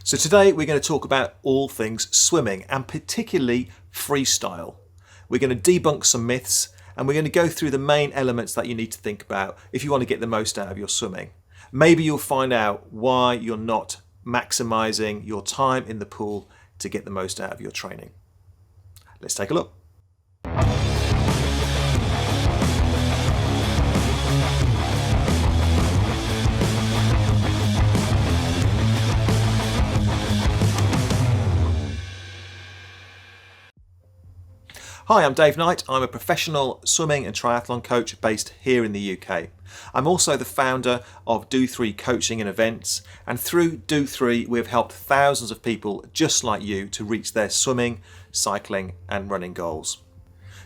So today we're going to talk about all things swimming and particularly freestyle. We're going to debunk some myths and we're going to go through the main elements that you need to think about if you want to get the most out of your swimming. Maybe you'll find out why you're not maximizing your time in the pool to get the most out of your training. Let's take a look. Hi, I'm Dave Knight. I'm a professional swimming and triathlon coach based here in the UK. I'm also the founder of Do3 Coaching and Events, and through Do3 we've helped thousands of people just like you to reach their swimming, cycling and running goals.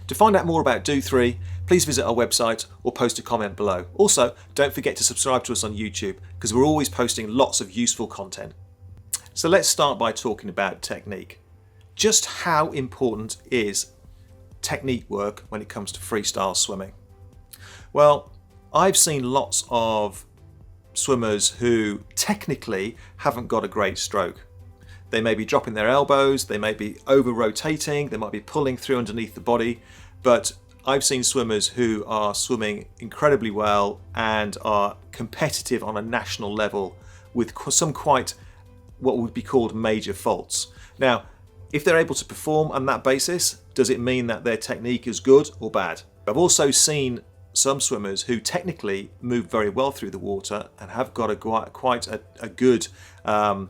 To find out more about Do3, please visit our website or post a comment below. Also, don't forget to subscribe to us on YouTube because we're always posting lots of useful content. So let's start by talking about technique. Just how important is technique work when it comes to freestyle swimming? Well, I've seen lots of swimmers who technically haven't got a great stroke. They may be dropping their elbows, they may be over rotating, they might be pulling through underneath the body, but I've seen swimmers who are swimming incredibly well and are competitive on a national level with some quite what would be called major faults. Now, if they're able to perform on that basis, does it mean that their technique is good or bad? I've also seen some swimmers who technically move very well through the water and have got quite a good kind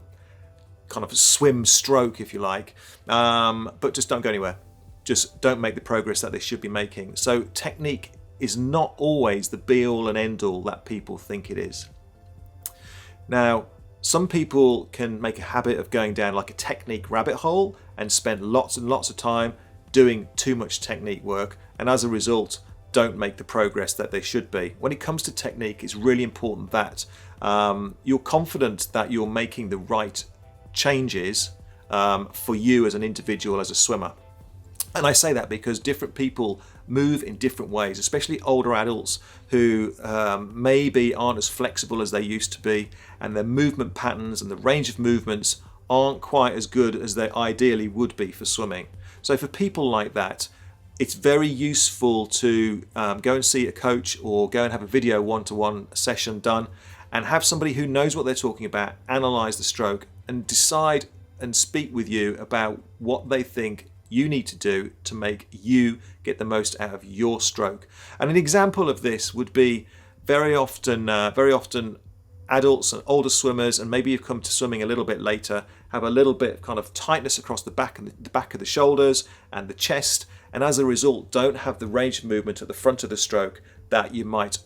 of swim stroke, if you like, but just don't go anywhere. Just don't make the progress that they should be making. So technique is not always the be-all and end-all that people think it is. Now, some people can make a habit of going down like a technique rabbit hole and spend lots and lots of time doing too much technique work, and as a result don't make the progress that they should be. When it comes to technique, it's really important that you're confident that you're making the right changes for you as an individual, as a swimmer. And I say that because different people move in different ways, especially older adults who maybe aren't as flexible as they used to be, and their movement patterns and the range of movements aren't quite as good as they ideally would be for swimming. So for people like that, it's very useful to go and see a coach or go and have a video one-to-one session done and have somebody who knows what they're talking about analyze the stroke and decide and speak with you about what they think you need to do to make you get the most out of your stroke. And an example of this would be very often adults and older swimmers, and maybe you've come to swimming a little bit later, have a little bit of kind of tightness across the back and the back of the shoulders and the chest, and as a result don't have the range of movement at the front of the stroke that you might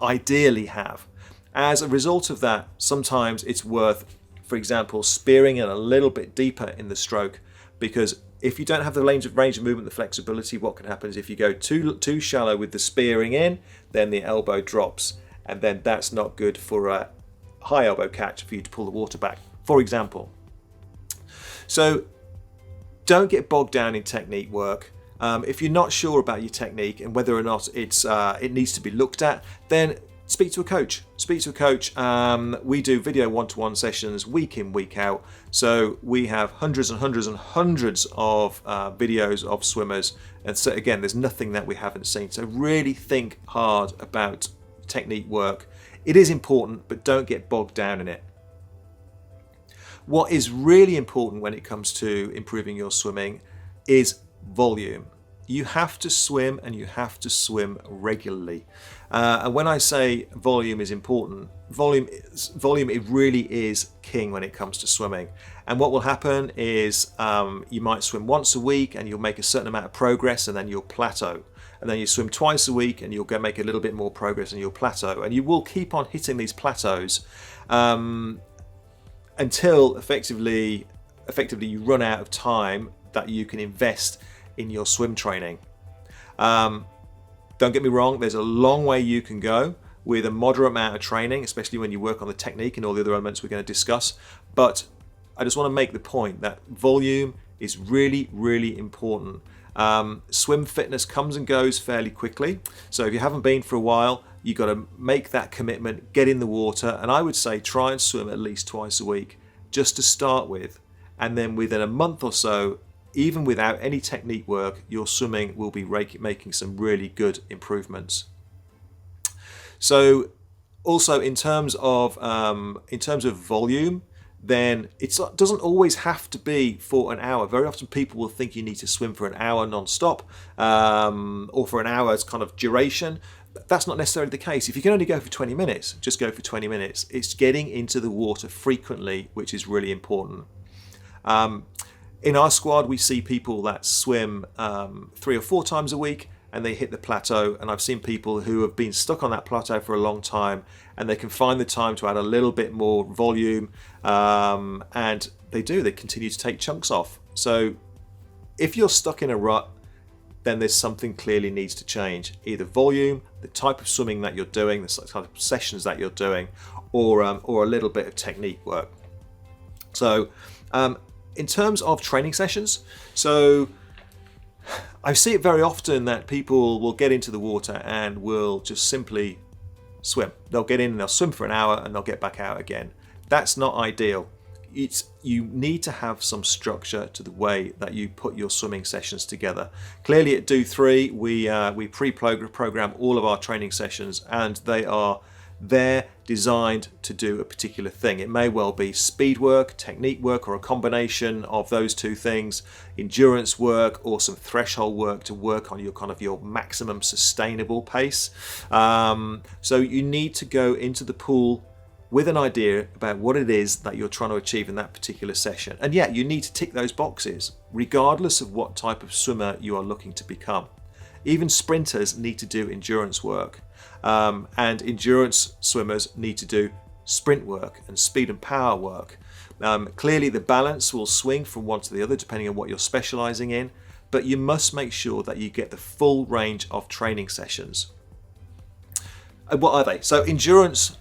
ideally have. As a result of that, sometimes it's worth, for example, spearing in a little bit deeper in the stroke, because if you don't have the range of movement, the flexibility, what can happen is if you go too shallow with the spearing in, then the elbow drops, and then that's not good for a high elbow catch for you to pull the water back, for example. So don't get bogged down in technique work. If you're not sure about your technique and whether or not it needs to be looked at, then speak to a coach. We do video one-to-one sessions week in, week out. So we have hundreds and hundreds and hundreds of videos of swimmers. And so again, there's nothing that we haven't seen. So really think hard about technique work. It is important, but don't get bogged down in it. What is really important when it comes to improving your swimming is volume. You have to swim, and you have to swim regularly. And when I say volume is important, volume it really is king when it comes to swimming. And what will happen is you might swim once a week and you'll make a certain amount of progress, and then you'll plateau. And then you swim twice a week and you'll go make a little bit more progress and you'll plateau. And you will keep on hitting these plateaus until effectively you run out of time that you can invest in your swim training. Don't get me wrong, there's a long way you can go with a moderate amount of training, especially when you work on the technique and all the other elements we're going to discuss. But I just want to make the point that volume is really, really important. Swim fitness comes and goes fairly quickly. So if you haven't been for a while, you've got to make that commitment, get in the water, and I would say try and swim at least twice a week. just to start with, and then within a month or so, even without any technique work, your swimming will be making some really good improvements. So also in terms of volume, then it doesn't always have to be for an hour. Very often people will think you need to swim for an hour non-stop, or for an hour's kind of duration. That's not necessarily the case. If you can only go for 20 minutes, just go for 20 minutes. It's getting into the water frequently, which is really important. In our squad, we see people that swim 3 or 4 times a week, and they hit the plateau. And I've seen people who have been stuck on that plateau for a long time, and they can find the time to add a little bit more volume, and they continue to take chunks off. So if you're stuck in a rut, then there's something clearly needs to change. Either volume, the type of swimming that you're doing, the type of sessions that you're doing, or a little bit of technique work. So in terms of training sessions, so I see it very often that people will get into the water and will just simply swim. They'll get in and they'll swim for an hour and they'll get back out again. That's not ideal. You need to have some structure to the way that you put your swimming sessions together. Clearly at Do3, we pre-program all of our training sessions, and they're designed to do a particular thing. It may well be speed work, technique work, or a combination of those two things, endurance work, or some threshold work to work on your maximum sustainable pace. So you need to go into the pool with an idea about what it is that you're trying to achieve in that particular session. And yeah, you need to tick those boxes, regardless of what type of swimmer you are looking to become. Even sprinters need to do endurance work, and endurance swimmers need to do sprint work and speed and power work. Clearly the balance will swing from one to the other depending on what you're specializing in, but you must make sure that you get the full range of training sessions. What are they? So endurance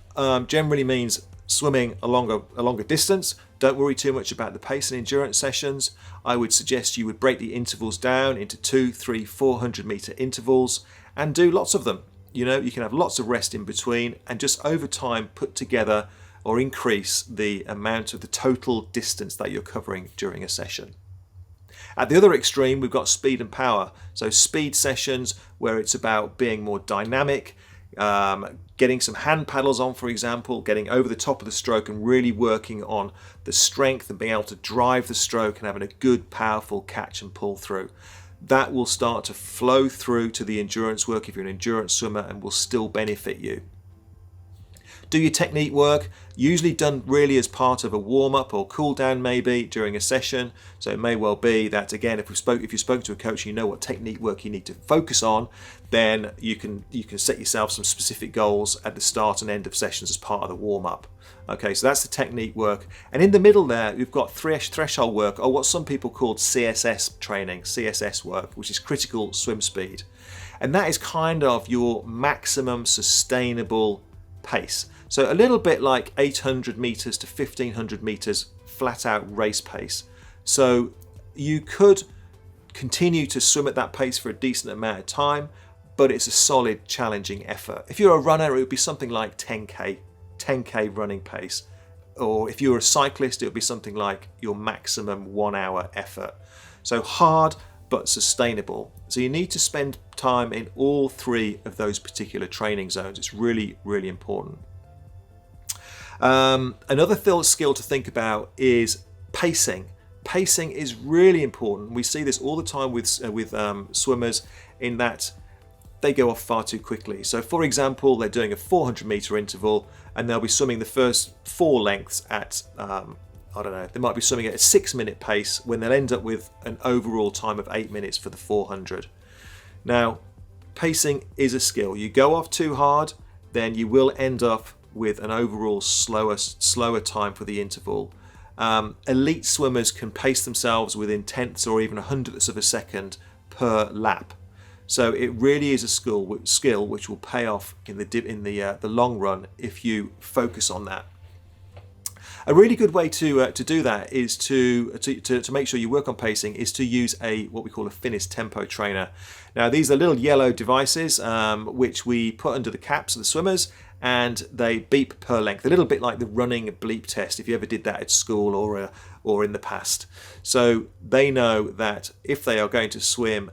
generally means swimming a longer distance. Don't worry too much about the pace in endurance sessions. I would suggest you would break the intervals down into 200, 300, 400 meter intervals and do lots of them. You can have lots of rest in between, and just over time put together or increase the amount of the total distance that you're covering during a session. At the other extreme, we've got speed and power. So speed sessions where it's about being more dynamic, getting some hand paddles on, for example, getting over the top of the stroke and really working on the strength and being able to drive the stroke and having a good, powerful catch and pull through. That will start to flow through to the endurance work if you're an endurance swimmer and will still benefit you. Do your technique work, usually done really as part of a warm-up or cool-down maybe during a session. So it may well be that, again, if you spoke to a coach, you know what technique work you need to focus on, then you can set yourself some specific goals at the start and end of sessions as part of the warm-up. Okay, so that's the technique work. And in the middle there, we've got threshold work, or what some people call CSS training, CSS work, which is critical swim speed. And that is kind of your maximum sustainable pace. So a little bit like 800 meters to 1500 meters flat out race pace. So you could continue to swim at that pace for a decent amount of time, but it's a solid, challenging effort. If you're a runner, it would be something like 10K running pace. Or if you're a cyclist, it would be something like your maximum 1 hour effort. So hard, but sustainable. So you need to spend time in all 3 of those particular training zones. It's really, really important. Another skill to think about is pacing. Pacing is really important. We see this all the time with swimmers, in that they go off far too quickly. So for example, they're doing a 400 meter interval and they'll be swimming the first 4 lengths at, they might be swimming at a 6-minute pace when they'll end up with an overall time of 8 minutes for the 400. Now, pacing is a skill. You go off too hard, then you will end up with an overall slower time for the interval. Elite swimmers can pace themselves within tenths or even 100ths of a second per lap. So it really is a skill which will pay off in the long run if you focus on that. A really good way to do that is to make sure you work on pacing is to use what we call a Finnish tempo trainer. Now these are little yellow devices which we put under the caps of the swimmers, and they beep per length, a little bit like the running bleep test if you ever did that at school or in the past. So they know that if they are going to swim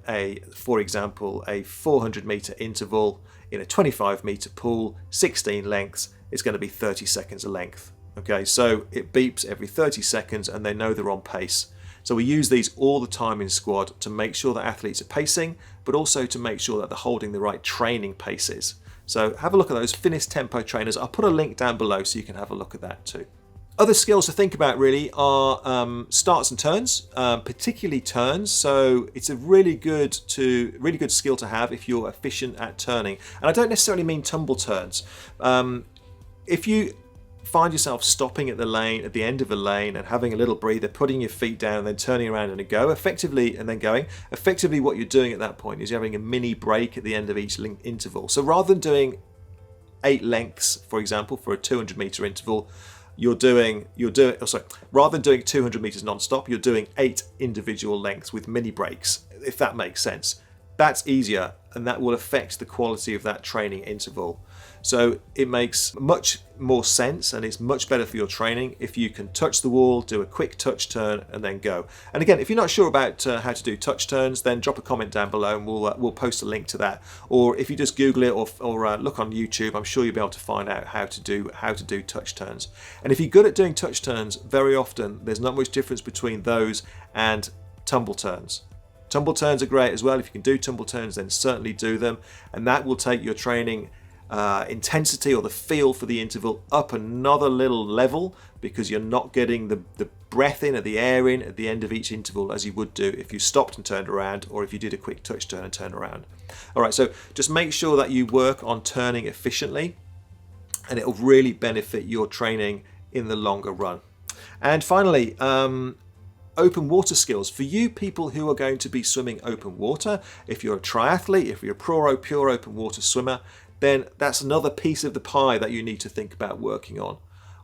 for example, a 400-meter interval in a 25-meter pool, 16 lengths, it's going to be 30 seconds a length. Okay, so it beeps every 30 seconds and they know they're on pace. So we use these all the time in squad to make sure that athletes are pacing, but also to make sure that they're holding the right training paces. So have a look at those Finis Tempo trainers. I'll put a link down below so you can have a look at that too. Other skills to think about really are starts and turns, particularly turns. So it's a really good skill to have if you're efficient at turning. And I don't necessarily mean tumble turns. If you find yourself stopping at the end of a lane and having a little breather, putting your feet down and then turning around and going, effectively what you're doing at that point is you're having a mini break at the end of each interval. So rather than doing 8 lengths, for example, for a 200-meter interval, rather than doing 200 meters non-stop, you're doing 8 individual lengths with mini breaks, if that makes sense. That's easier, and that will affect the quality of that training interval. So it makes much more sense, and it's much better for your training if you can touch the wall, do a quick touch turn, and then go. And again, if you're not sure about how to do touch turns, then drop a comment down below, and we'll post a link to that. Or if you just Google it or look on YouTube, I'm sure you'll be able to find out how to do touch turns. And if you're good at doing touch turns, very often there's not much difference between those and tumble turns. Tumble turns are great as well. If you can do tumble turns, then certainly do them, and that will take your training intensity or the feel for the interval up another little level, because you're not getting the breath in or the air in at the end of each interval as you would do if you stopped and turned around, or if you did a quick touch turn and turn around. Alright, so just make sure that you work on turning efficiently, and it'll really benefit your training in the longer run. And finally, open water skills. For you people who are going to be swimming open water, if you're a triathlete, if you're a pure open water swimmer, then that's another piece of the pie that you need to think about working on.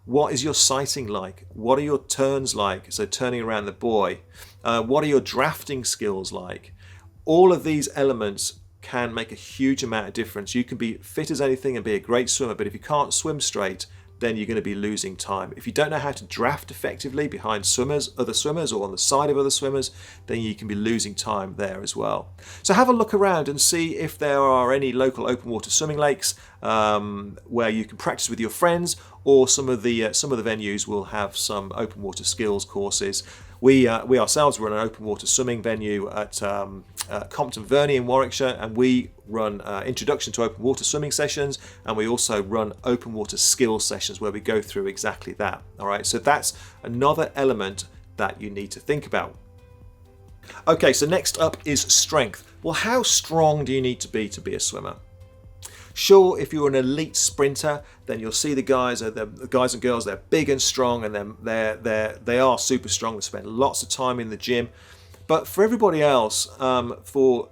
What is your sighting like? What are your turns like? So turning around the buoy. What are your drafting skills like? All of these elements can make a huge amount of difference. You can be fit as anything and be a great swimmer, but if you can't swim straight, then you're going to be losing time. If you don't know how to draft effectively behind other swimmers or on the side of other swimmers, then you can be losing time there as well. So have a look around and see if there are any local open water swimming lakes where you can practice with your friends, or some of the venues will have some open water skills courses. We ourselves run an open water swimming venue at Compton Verney in Warwickshire, and we run introduction to open water swimming sessions, and we also run open water skills sessions where we go through exactly that. All right, so that's another element that you need to think about. Okay, so next up is strength. Well, how strong do you need to be a swimmer? Sure, if you're an elite sprinter, then you'll see the guys and girls, they're big and strong, and they are super strong. They spend lots of time in the gym. But for everybody else, for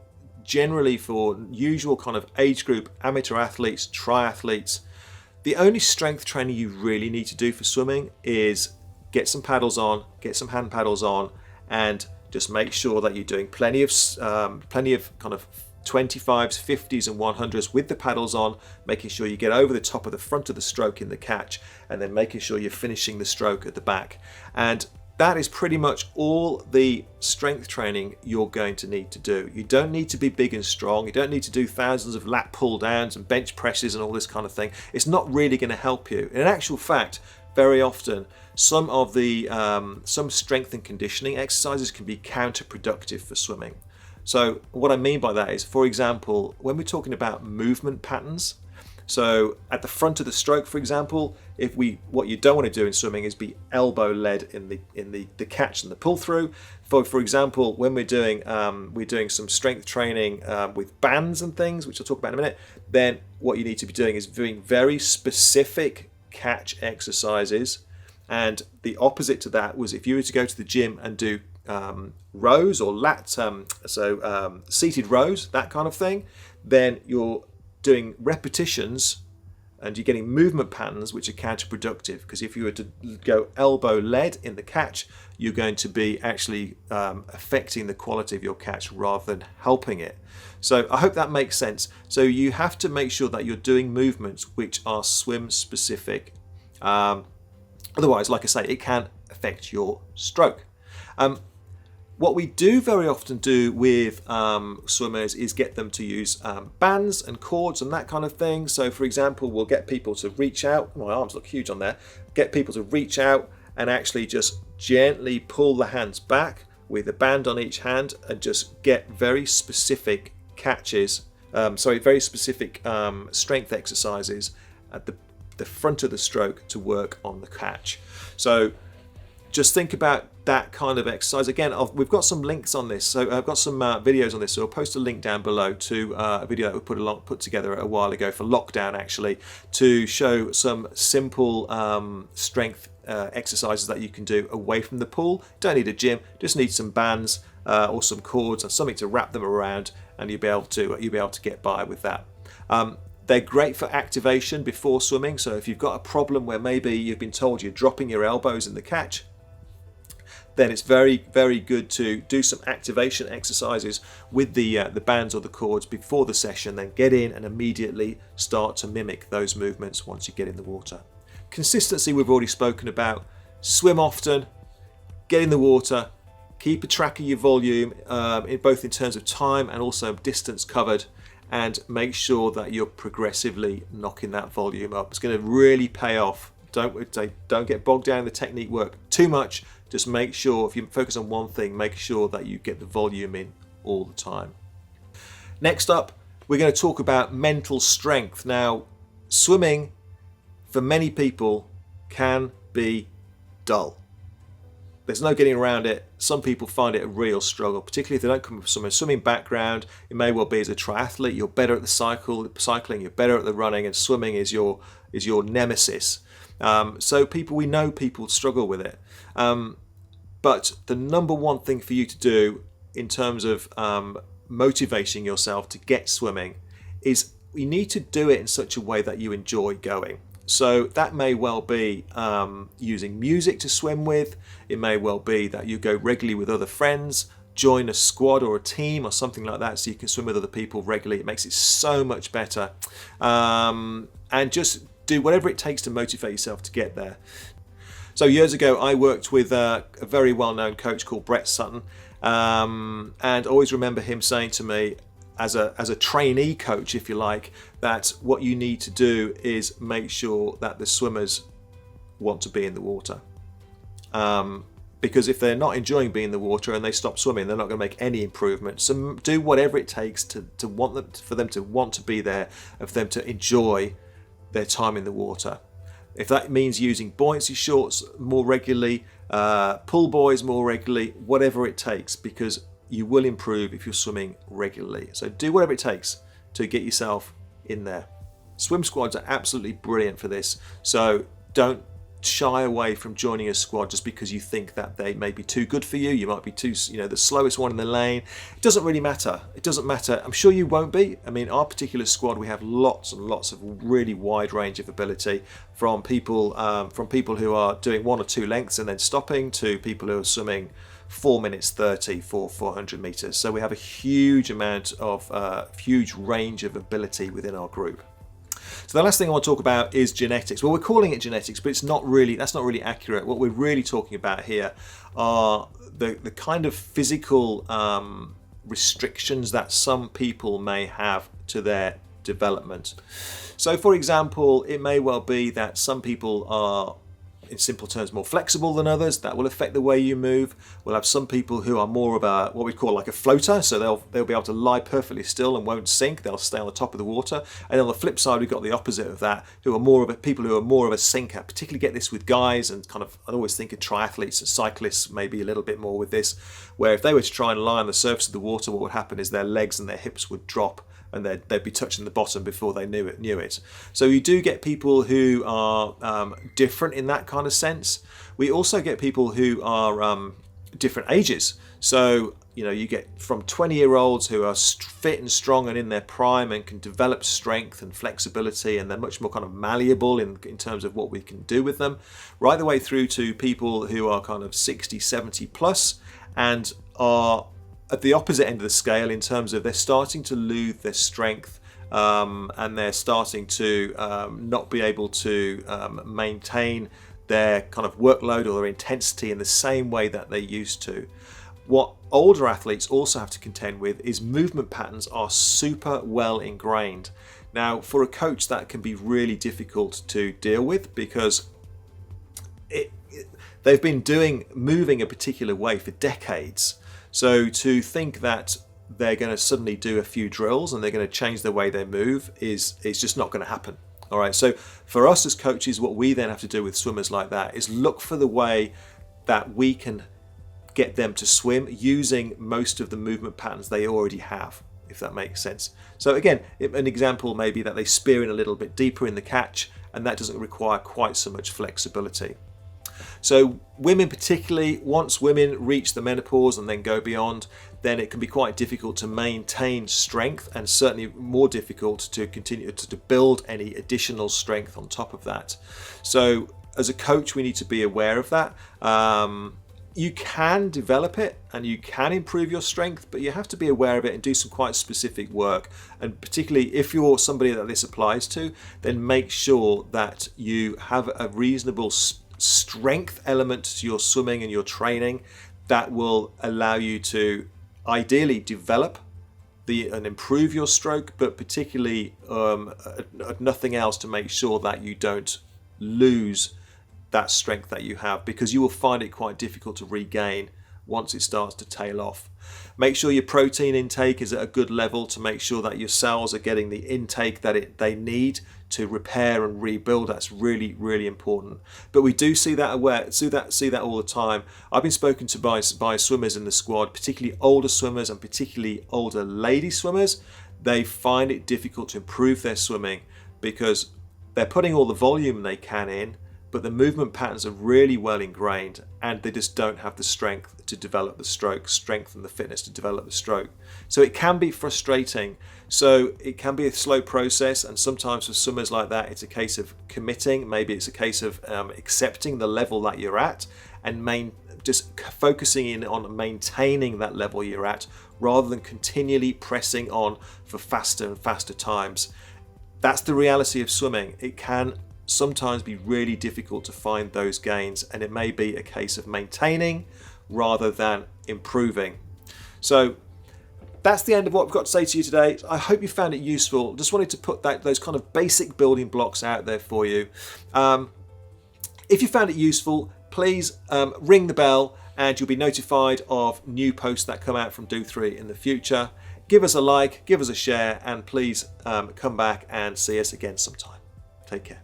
usual kind of age group, amateur athletes, triathletes, the only strength training you really need to do for swimming is get some paddles on, get some hand paddles on, and just make sure that you're doing plenty of kind of 25s, 50s and 100s with the paddles on, making sure you get over the top of the front of the stroke in the catch, and then making sure you're finishing the stroke at the back. And that is pretty much all the strength training you're going to need to do. You don't need to be big and strong. You don't need to do thousands of lat pull downs and bench presses and all this kind of thing. It's not really going to help you. In actual fact, very often some strength and conditioning exercises can be counterproductive for swimming. So what I mean by that is, for example, when we're talking about movement patterns, so at the front of the stroke, for example, what you don't want to do in swimming is be elbow led in the catch and the pull through. For example, when we're doing some strength training with bands and things, which I'll talk about in a minute, then what you need to be doing is doing very specific catch exercises. And the opposite to that was if you were to go to the gym and do rows or seated rows, that kind of thing, then you're doing repetitions and you're getting movement patterns which are counterproductive, because if you were to go elbow led in the catch, you're going to be actually affecting the quality of your catch rather than helping it. So I hope that makes sense. So you have to make sure that you're doing movements which are swim specific. Otherwise, like I say, it can affect your stroke. What we do very often do with swimmers is get them to use bands and cords and that kind of thing. So for example, we'll get people to reach out, my arms look huge on there, get people to reach out and actually just gently pull the hands back with a band on each hand and just get very specific catches, very specific strength exercises at the front of the stroke to work on the catch. So just think about that kind of exercise. Again, we've got some links on this, so I've got some videos on this, so I'll post a link down below to a video that we put together a while ago for lockdown, actually, to show some simple strength exercises that you can do away from the pool. Don't need a gym, just need some bands or some cords and something to wrap them around, and you'll be able to get by with that. They're great for activation before swimming, so if you've got a problem where maybe you've been told you're dropping your elbows in the catch, then it's very, very good to do some activation exercises with the bands or the cords before the session, then get in and immediately start to mimic those movements once you get in the water. Consistency we've already spoken about. Swim often, get in the water, keep a track of your volume, both in terms of time and also distance covered, and make sure that you're progressively knocking that volume up. It's going to really pay off. Don't get bogged down in the technique work too much. Just make sure, if you focus on one thing, make sure that you get the volume in all the time. Next up, we're going to talk about mental strength. Now, swimming for many people can be dull. There's no getting around it. Some people find it a real struggle, particularly if they don't come from a swimming background. It may well be as a triathlete, you're better at the cycling, you're better at the running, and swimming is your nemesis. So we know people struggle with it. But the number one thing for you to do in terms of motivating yourself to get swimming is you need to do it in such a way that you enjoy going. So that may well be using music to swim with. It may well be that you go regularly with other friends, join a squad or a team or something like that, so you can swim with other people regularly. It makes it so much better. And just do whatever it takes to motivate yourself to get there. So years ago, I worked with a very well-known coach called Brett Sutton, and I always remember him saying to me, as a trainee coach, if you like, that what you need to do is make sure that the swimmers want to be in the water. Because if they're not enjoying being in the water and they stop swimming, they're not going to make any improvement. So do whatever it takes for them to want to be there, and for them to enjoy their time in the water. If that means using buoyancy shorts more regularly, pull buoys more regularly, whatever it takes, because you will improve if you're swimming regularly. So do whatever it takes to get yourself in there. Swim squads are absolutely brilliant for this. So don't shy away from joining a squad just because you think that they may be too good for you. You might be the slowest one in the lane. It doesn't really matter. It doesn't matter. I'm sure you won't be. I mean, our particular squad, we have lots and lots of really wide range of ability, from people who are doing 1 or 2 lengths and then stopping, to people who are swimming 4 minutes 30 for 400 meters. So we have a huge range of ability within our group. So the last thing I want to talk about is genetics. Well, we're calling it genetics, but that's not really accurate. What we're really talking about here are the kind of physical restrictions that some people may have to their development. So for example, it may well be that some people are, in simple terms, more flexible than others. That will affect the way you move. We'll have some people who are more of what we call like a floater, so they'll be able to lie perfectly still and won't sink. They'll stay on the top of the water. And on the flip side, we've got the opposite of that, people who are more of a sinker. Particularly get this with guys, and I always think of triathletes and cyclists maybe a little bit more with this, where if they were to try and lie on the surface of the water, what would happen is their legs and their hips would drop, and they'd be touching the bottom before they knew it. So you do get people who are different in that kind of sense. We also get people who are different ages. So you know, you get from 20-year-olds who are fit and strong and in their prime and can develop strength and flexibility, and they're much more kind of malleable in terms of what we can do with them, right the way through to people who are kind of 60, 70 plus and are at the opposite end of the scale in terms of they're starting to lose their strength, and they're starting to not be able to maintain their kind of workload or their intensity in the same way that they used to. What older athletes also have to contend with is movement patterns are super well ingrained. Now, for a coach, that can be really difficult to deal with because they've been moving a particular way for decades. So to think that they're going to suddenly do a few drills and they're going to change the way they move it's just not going to happen. All right. So for us as coaches, what we then have to do with swimmers like that is look for the way that we can get them to swim using most of the movement patterns they already have, if that makes sense. So again, an example may be that they spear in a little bit deeper in the catch, and that doesn't require quite so much flexibility. So women particularly, once women reach the menopause and then go beyond, then it can be quite difficult to maintain strength, and certainly more difficult to continue to build any additional strength on top of that. So as a coach, we need to be aware of that. You can develop it and you can improve your strength, but you have to be aware of it and do some quite specific work. And particularly if you're somebody that this applies to, then make sure that you have a reasonable strength element to your swimming and your training that will allow you to ideally develop and improve your stroke, but particularly nothing else to make sure that you don't lose that strength that you have, because you will find it quite difficult to regain once it starts to tail off. Make sure your protein intake is at a good level to make sure that your cells are getting the intake that they need to repair and rebuild. That's really, really important. But we do see that all the time. I've been spoken to by swimmers in the squad, particularly older swimmers and particularly older lady swimmers. They find it difficult to improve their swimming because they're putting all the volume they can in, but the movement patterns are really well ingrained and they just don't have the strength to develop the stroke, strength and the fitness to develop the stroke. So it can be frustrating. So it can be a slow process, and sometimes for swimmers like that, it's a case of committing. Maybe it's a case of accepting the level that you're at and just focusing in on maintaining that level you're at rather than continually pressing on for faster and faster times. That's the reality of swimming. It can sometimes be really difficult to find those gains, and it may be a case of maintaining rather than improving. So that's the end of what I've got to say to you today. I hope you found it useful. Just wanted to put those kind of basic building blocks out there for you. If you found it useful, please ring the bell and you'll be notified of new posts that come out from Do3 in the future. Give us a like, give us a share, and please come back and see us again sometime. Take care.